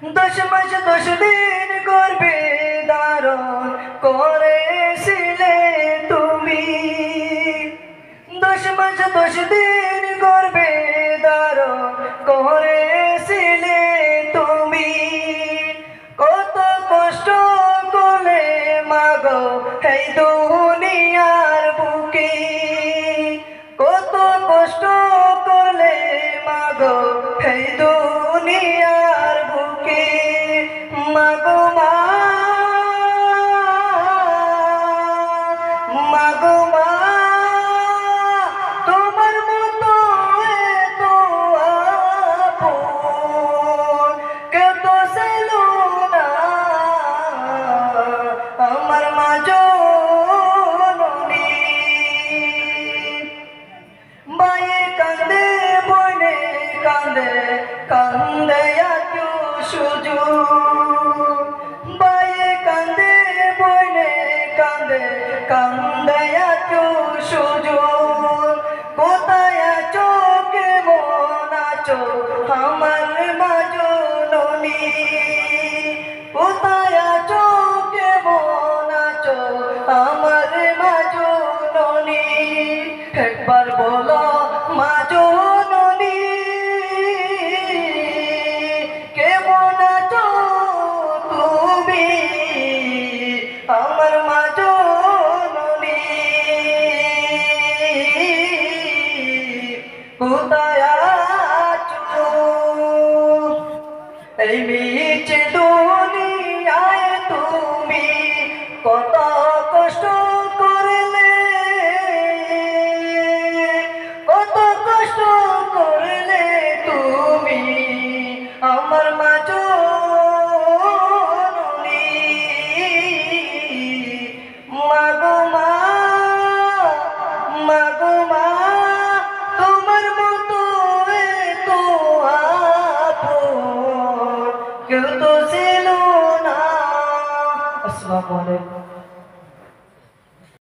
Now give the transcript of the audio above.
10 মাস 10 দিন গর্ভে ধারণ করেছিলে তুমি। 10 মাস 10 দিন গর্ভে ধারণ করেছিলে তুমি। কত কষ্ট করলে মাগো এই দুনিয়ার বুকে, কত কষ্ট করলে মাগো এই দুনিয়ার বুকে। মাগো মা, মাগো মা, তোমার মতো এত আপন কেউ তো ছিল না আমার মা জননী। মায়ে কান্দে বনে কান্দে কান্দে আজো সুজু। মায়ে কান্দে বনে কান্দে কান্দে আজো সুজু। কোথায় আছো কেমন আছো আমার মা জননী? কোথায় আছো কেমন আছো আমার মা জননী? একবার বলো মা জননী, কেমন আছো তুমি আমার মা জননী? কোথায় আছো এই মিছে দুনিয়ায় তুমি? কত কষ্ট করলে, কত কষ্ট করলে তুমি আমার মা জননী। মাগো মা, মাগো মা, তোমার মতো এত আপন কেউ তো ছিল না। আসসালামু আলাইকুম।